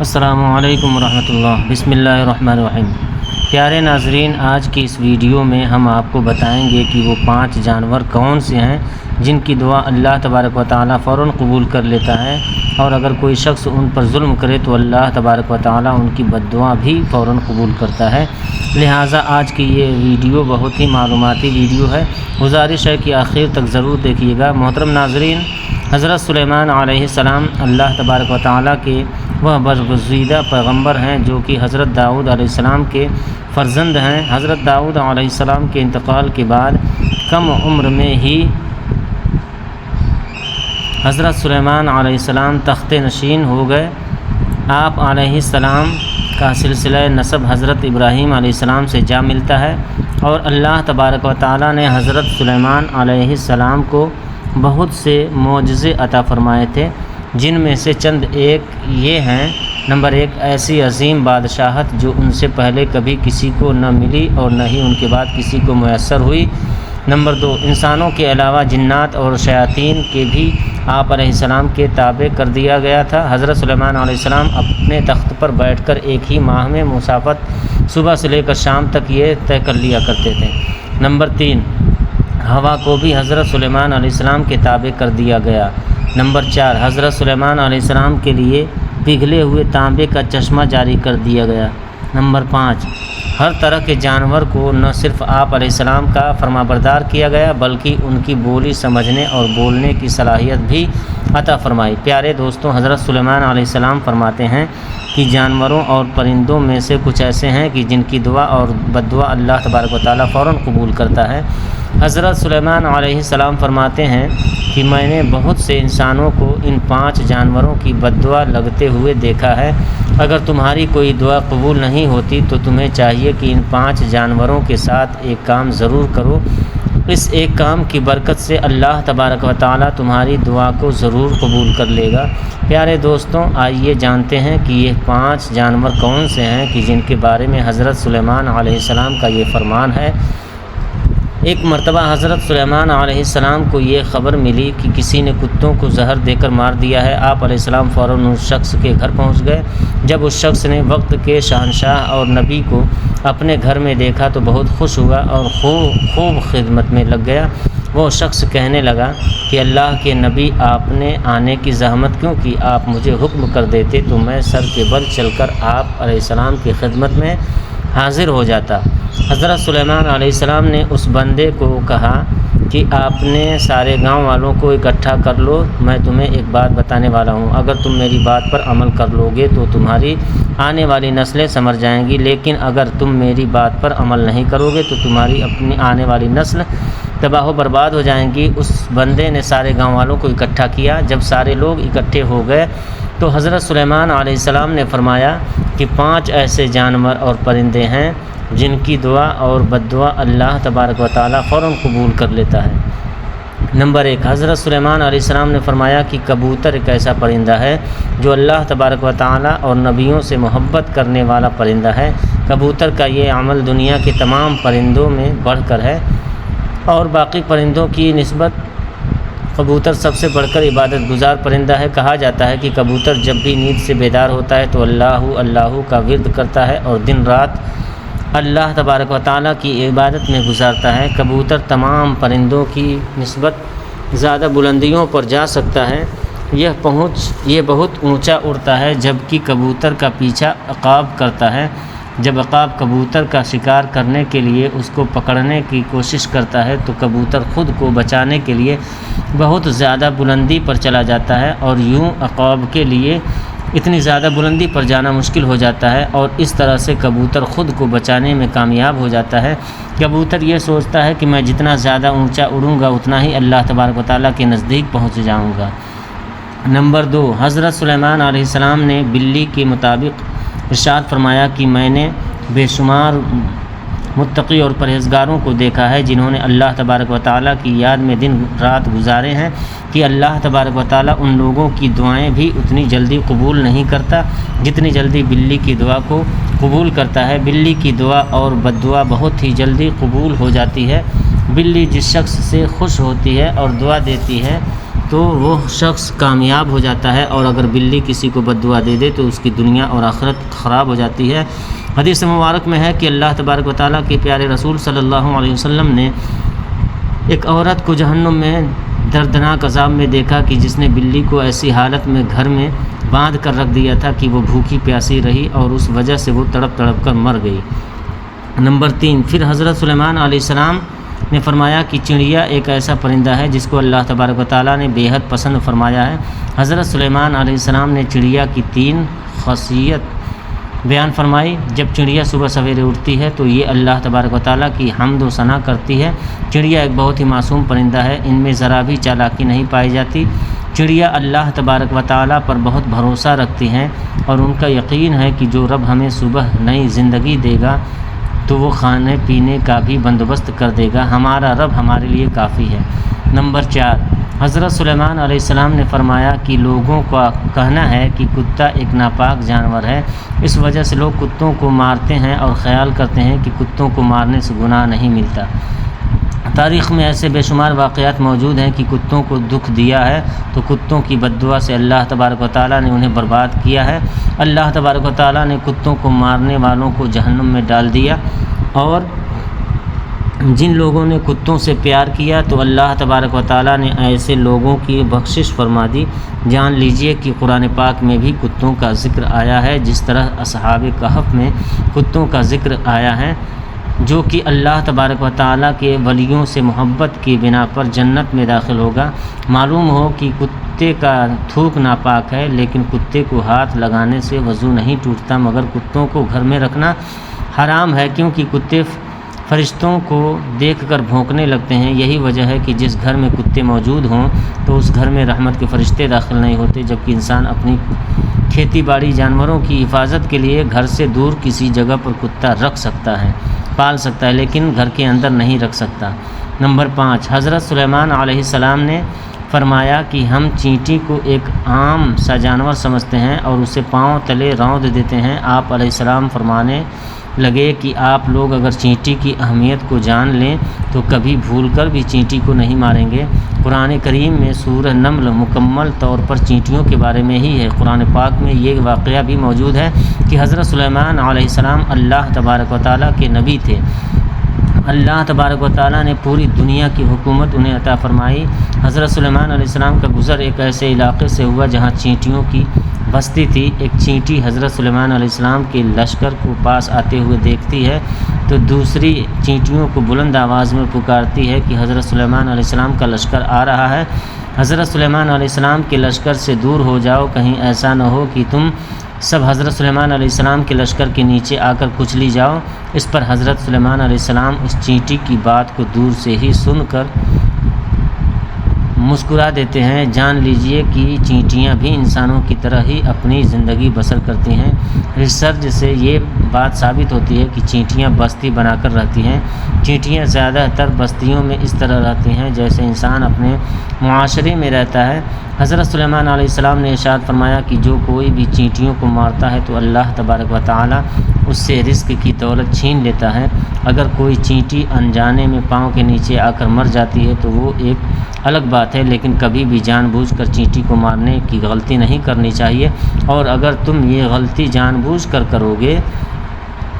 السلام علیکم ورحمۃ اللہ۔ بسم اللہ الرحمن الرحیم۔ پیارے ناظرین، آج کی اس ویڈیو میں ہم آپ کو بتائیں گے کہ وہ 5 جانور کون سے ہیں جن کی دعا اللہ تبارک و تعالیٰ فوراً قبول کر لیتا ہے، اور اگر کوئی شخص ان پر ظلم کرے تو اللہ تبارک و تعالیٰ ان کی بد دعا بھی فوراً قبول کرتا ہے۔ لہٰذا آج کی یہ ویڈیو بہت ہی معلوماتی ویڈیو ہے، گزارش ہے کہ آخر تک ضرور دیکھیے گا۔ محترم ناظرین، حضرت سلیمان علیہ السلام اللہ تبارک و تعالیٰ کے وہ برگزیدہ پیغمبر ہیں جو کہ حضرت داؤد علیہ السلام کے فرزند ہیں۔ حضرت داؤد علیہ السلام کے انتقال کے بعد کم عمر میں ہی حضرت سلیمان علیہ السلام تخت نشین ہو گئے۔ آپ علیہ السلام کا سلسلہ نسب حضرت ابراہیم علیہ السلام سے جا ملتا ہے، اور اللہ تبارک و تعالیٰ نے حضرت سلیمان علیہ السلام کو بہت سے معجزے عطا فرمائے تھے، جن میں سے چند ایک یہ ہیں۔ نمبر 1، ایسی عظیم بادشاہت جو ان سے پہلے کبھی کسی کو نہ ملی اور نہ ہی ان کے بعد کسی کو میسر ہوئی۔ نمبر 2، انسانوں کے علاوہ جنات اور شیاطین کے بھی آپ علیہ السلام کے تابع کر دیا گیا تھا۔ حضرت سلیمان علیہ السلام اپنے تخت پر بیٹھ کر ایک ہی ماہ میں مسافت صبح سے لے کر شام تک یہ طے کر لیا کرتے تھے۔ نمبر 3، ہوا کو بھی حضرت سلیمان علیہ السلام کے تابع کر دیا گیا۔ نمبر 4، حضرت سلیمان علیہ السلام کے لیے پگھلے ہوئے تانبے کا چشمہ جاری کر دیا گیا۔ نمبر 5، ہر طرح کے جانور کو نہ صرف آپ علیہ السلام کا فرمانبردار کیا گیا بلکہ ان کی بولی سمجھنے اور بولنے کی صلاحیت بھی عطا فرمائی۔ پیارے دوستوں، حضرت سلیمان علیہ السلام فرماتے ہیں کہ جانوروں اور پرندوں میں سے کچھ ایسے ہیں کہ جن کی دعا اور بد دعا اللہ تبارک و تعالیٰ فوراً قبول کرتا ہے۔ حضرت سلیمان علیہ السلام فرماتے ہیں کہ میں نے بہت سے انسانوں کو ان 5 جانوروں کی بد دعا لگتے ہوئے دیکھا ہے۔ اگر تمہاری کوئی دعا قبول نہیں ہوتی تو تمہیں چاہیے کہ ان 5 جانوروں کے ساتھ ایک کام ضرور کرو۔ اس ایک کام کی برکت سے اللہ تبارک و تعالیٰ تمہاری دعا کو ضرور قبول کر لے گا۔ پیارے دوستوں، آئیے جانتے ہیں کہ یہ 5 جانور کون سے ہیں کہ جن کے بارے میں حضرت سلیمان علیہ السلام کا یہ فرمان ہے۔ ایک مرتبہ حضرت سلیمان علیہ السلام کو یہ خبر ملی کہ کسی نے کتوں کو زہر دے کر مار دیا ہے۔ آپ علیہ السلام فوراً اس شخص کے گھر پہنچ گئے۔ جب اس شخص نے وقت کے شہنشاہ اور نبی کو اپنے گھر میں دیکھا تو بہت خوش ہوا اور خوب خدمت میں لگ گیا۔ وہ شخص کہنے لگا کہ اللہ کے نبی، آپ نے آنے کی زحمت کیوں کی؟ آپ مجھے حکم کر دیتے تو میں سر کے بل چل کر آپ علیہ السلام کی خدمت میں حاضر ہو جاتا۔ حضرت سلیمان علیہ السلام نے اس بندے کو کہا کہ آپ نے سارے گاؤں والوں کو اکٹھا کر لو، میں تمہیں ایک بات بتانے والا ہوں۔ اگر تم میری بات پر عمل کر لو گے تو تمہاری آنے والی نسلیں سنور جائیں گی، لیکن اگر تم میری بات پر عمل نہیں کرو گے تو تمہاری اپنی آنے والی نسل تباہ و برباد ہو جائیں گی۔ اس بندے نے سارے گاؤں والوں کو اکٹھا کیا۔ جب سارے لوگ اکٹھے ہو گئے تو حضرت سلیمان علیہ السلام نے فرمایا کہ 5 ایسے جانور اور پرندے ہیں جن کی دعا اور بد دعا اللہ تبارک و تعالیٰ فوراً قبول کر لیتا ہے۔ نمبر 1، حضرت سلیمان علیہ السلام نے فرمایا کہ کبوتر ایک ایسا پرندہ ہے جو اللہ تبارک و تعالیٰ اور نبیوں سے محبت کرنے والا پرندہ ہے۔ کبوتر کا یہ عمل دنیا کے تمام پرندوں میں بڑھ کر ہے، اور باقی پرندوں کی نسبت کبوتر سب سے بڑھ کر عبادت گزار پرندہ ہے۔ کہا جاتا ہے کہ کبوتر جب بھی نیند سے بیدار ہوتا ہے تو اللہ کا ورد کرتا ہے اور دن رات اللہ تبارک و تعالیٰ کی عبادت میں گزارتا ہے۔ کبوتر تمام پرندوں کی نسبت زیادہ بلندیوں پر جا سکتا ہے۔ یہ بہت اونچا اڑتا ہے، جبکہ کبوتر کا پیچھا عقاب کرتا ہے۔ جب عقاب کبوتر کا شکار کرنے کے لیے اس کو پکڑنے کی کوشش کرتا ہے تو کبوتر خود کو بچانے کے لیے بہت زیادہ بلندی پر چلا جاتا ہے، اور یوں عقاب کے لیے اتنی زیادہ بلندی پر جانا مشکل ہو جاتا ہے، اور اس طرح سے کبوتر خود کو بچانے میں کامیاب ہو جاتا ہے۔ کبوتر یہ سوچتا ہے کہ میں جتنا زیادہ اونچا اڑوں گا اتنا ہی اللہ تبارک و تعالیٰ کے نزدیک پہنچ جاؤں گا۔ نمبر 2، حضرت سلیمان علیہ السلام نے بلی کے مطابق ارشاد فرمایا کہ میں نے بے شمار متقی اور پرہیزگاروں کو دیکھا ہے جنہوں نے اللہ تبارک و تعالیٰ کی یاد میں دن رات گزارے ہیں کہ اللہ تبارک و تعالیٰ ان لوگوں کی دعائیں بھی اتنی جلدی قبول نہیں کرتا جتنی جلدی بلی کی دعا کو قبول کرتا ہے۔ بلی کی دعا اور بد دعا بہت ہی جلدی قبول ہو جاتی ہے۔ بلی جس شخص سے خوش ہوتی ہے اور دعا دیتی ہے تو وہ شخص کامیاب ہو جاتا ہے، اور اگر بلی کسی کو بد دعا دے دے تو اس کی دنیا اور آخرت خراب ہو جاتی ہے۔ حدیث مبارک میں ہے کہ اللہ تبارک و تعالیٰ کے پیارے رسول صلی اللہ علیہ وسلم نے ایک عورت کو جہنم میں دردناک عذاب میں دیکھا کہ جس نے بلی کو ایسی حالت میں گھر میں باندھ کر رکھ دیا تھا کہ وہ بھوکی پیاسی رہی اور اس وجہ سے وہ تڑپ تڑپ کر مر گئی۔ نمبر 3، پھر حضرت سلیمان علیہ السلام نے فرمایا کہ چڑیا ایک ایسا پرندہ ہے جس کو اللہ تبارک و تعالیٰ نے بے حد پسند فرمایا ہے۔ حضرت سلیمان علیہ السلام نے چڑیا کی 3 خاصیت بیان فرمائی۔ جب چڑیا صبح سویرے اٹھتی ہے تو یہ اللہ تبارک و تعالیٰ کی حمد و ثنا کرتی ہے۔ چڑیا ایک بہت ہی معصوم پرندہ ہے، ان میں ذرا بھی چالاکی نہیں پائی جاتی۔ چڑیا اللہ تبارک و تعالیٰ پر بہت بھروسہ رکھتی ہیں اور ان کا یقین ہے کہ جو رب ہمیں صبح نئی زندگی دے گا تو وہ کھانے پینے کا بھی بندوبست کر دے گا، ہمارا رب ہمارے لیے کافی ہے۔ نمبر 4، حضرت سلیمان علیہ السلام نے فرمایا کہ لوگوں کا کہنا ہے کہ کتا ایک ناپاک جانور ہے، اس وجہ سے لوگ کتوں کو مارتے ہیں اور خیال کرتے ہیں کہ کتوں کو مارنے سے گناہ نہیں ملتا۔ تاریخ میں ایسے بے شمار واقعات موجود ہیں کہ کتوں کو دکھ دیا ہے تو کتوں کی بد دعا سے اللہ تبارک و تعالیٰ نے انہیں برباد کیا ہے۔ اللہ تبارک و تعالیٰ نے کتوں کو مارنے والوں کو جہنم میں ڈال دیا، اور جن لوگوں نے کتوں سے پیار کیا تو اللہ تبارک و تعالیٰ نے ایسے لوگوں کی بخشش فرما دی۔ جان لیجئے کہ قرآن پاک میں بھی کتوں کا ذکر آیا ہے، جس طرح اصحاب کہف میں کتوں کا ذکر آیا ہے، جو کہ اللہ تبارک و تعالیٰ کے ولیوں سے محبت کی بنا پر جنت میں داخل ہوگا۔ معلوم ہو کہ کتے کا تھوک ناپاک ہے، لیکن کتے کو ہاتھ لگانے سے وضو نہیں ٹوٹتا، مگر کتوں کو گھر میں رکھنا حرام ہے، کیونکہ کتے فرشتوں کو دیکھ کر بھونکنے لگتے ہیں۔ یہی وجہ ہے کہ جس گھر میں کتے موجود ہوں تو اس گھر میں رحمت کے فرشتے داخل نہیں ہوتے، جبکہ انسان اپنی کھیتی باڑی جانوروں کی حفاظت کے لیے گھر سے دور کسی جگہ پر کتا رکھ سکتا ہے، پال سکتا ہے، لیکن گھر کے اندر نہیں رکھ سکتا۔ نمبر 5، حضرت سلیمان علیہ السلام نے فرمایا کہ ہم چینٹی کو ایک عام سا جانور سمجھتے ہیں اور اسے پاؤں تلے روند دیتے ہیں۔ آپ علیہ السلام فرمانے لگے کہ آپ لوگ اگر چینٹی کی اہمیت کو جان لیں تو کبھی بھول کر بھی چینٹی کو نہیں ماریں گے۔ قرآن کریم میں سورہ نمل مکمل طور پر چینٹیوں کے بارے میں ہی ہے۔ قرآن پاک میں یہ واقعہ بھی موجود ہے کہ حضرت سلیمان علیہ السلام اللہ تبارک و تعالیٰ کے نبی تھے۔ اللہ تبارک و تعالیٰ نے پوری دنیا کی حکومت انہیں عطا فرمائی۔ حضرت سلیمان علیہ السلام کا گزر ایک ایسے علاقے سے ہوا جہاں چینٹیوں کی بستی تھی۔ ایک چینٹی حضرت سلیمان علیہ السلام کے لشکر کو پاس آتے ہوئے دیکھتی ہے تو دوسری چینٹیوں کو بلند آواز میں پکارتی ہے کہ حضرت سلیمان علیہ السلام کا لشکر آ رہا ہے، حضرت سلیمان علیہ السلام کے لشکر سے دور ہو جاؤ، کہیں ایسا نہ ہو کہ تم سب حضرت سلیمان علیہ السلام کے لشکر کے نیچے آ کر کچلی جاؤ۔ اس پر حضرت سلیمان علیہ السلام اس چینٹی کی بات کو دور سے ہی سن کر مسکرا دیتے ہیں۔ جان لیجئے کہ چینٹیاں بھی انسانوں کی طرح ہی اپنی زندگی بسر کرتی ہیں۔ ریسرچ سے یہ بات ثابت ہوتی ہے کہ چینٹیاں بستی بنا کر رہتی ہیں۔ چینٹیاں زیادہ تر بستیوں میں اس طرح رہتی ہیں جیسے انسان اپنے معاشرے میں رہتا ہے۔ حضرت سلیمان علیہ السلام نے ارشاد فرمایا کہ جو کوئی بھی چینٹیوں کو مارتا ہے تو اللہ تبارک و تعالیٰ اس سے رزق کی دولت چھین لیتا ہے۔ اگر کوئی چینٹی انجانے میں پاؤں کے نیچے آ کر مر جاتی ہے تو وہ ایک الگ بات ہے، لیکن کبھی بھی جان بوجھ کر چینٹی کو مارنے کی غلطی نہیں کرنی چاہیے، اور اگر تم یہ غلطی جان بوجھ کر کرو گے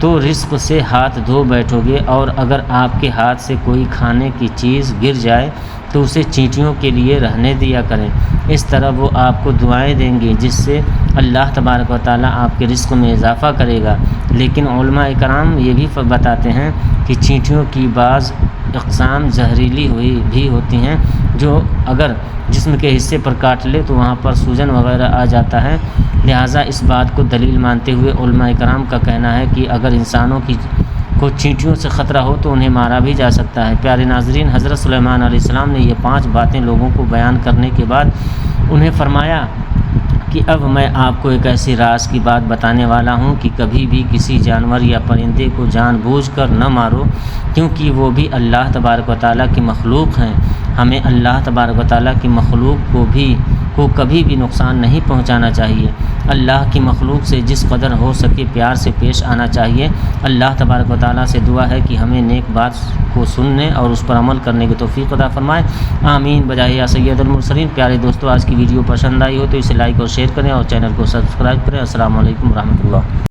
تو رزق سے ہاتھ دھو بیٹھو گے، اور اگر آپ کے ہاتھ سے کوئی کھانے کی چیز گر جائے تو اسے چینٹیوں کے لیے رہنے دیا کریں۔ اس طرح وہ آپ کو دعائیں دیں گے جس سے اللہ تبارک و تعالیٰ آپ کے رزق میں اضافہ کرے گا۔ لیکن علماء کرام یہ بھی بتاتے ہیں کہ چینٹیوں کی بعض اقسام زہریلی بھی ہوتی ہیں، جو اگر جسم کے حصے پر کاٹ لے تو وہاں پر سوجن وغیرہ آ جاتا ہے۔ لہٰذا اس بات کو دلیل مانتے ہوئے علماء کرام کا کہنا ہے کہ اگر انسانوں کو چینٹیوں سے خطرہ ہو تو انہیں مارا بھی جا سکتا ہے۔ پیارے ناظرین، حضرت سلیمان علیہ السلام نے یہ 5 باتیں لوگوں کو بیان کرنے کے بعد انہیں فرمایا کہ اب میں آپ کو ایک ایسی راز کی بات بتانے والا ہوں کہ کبھی بھی کسی جانور یا پرندے کو جان بوجھ کر نہ مارو، کیونکہ وہ بھی اللہ تبارک و تعالیٰ کی مخلوق ہیں۔ ہمیں اللہ تبارک و تعالیٰ کی مخلوق کو کبھی بھی نقصان نہیں پہنچانا چاہیے۔ اللہ کی مخلوق سے جس قدر ہو سکے پیار سے پیش آنا چاہیے۔ اللہ تبارک و تعالیٰ سے دعا ہے کہ ہمیں نیک بات کو سننے اور اس پر عمل کرنے کی توفیق عطا فرمائے، آمین بجاہ یا سید المرسلین۔ پیارے دوستو، آج کی ویڈیو پسند آئی ہو تو اسے لائک اور شیئر کریں اور چینل کو سبسکرائب کریں۔ السلام علیکم ورحمۃ اللہ۔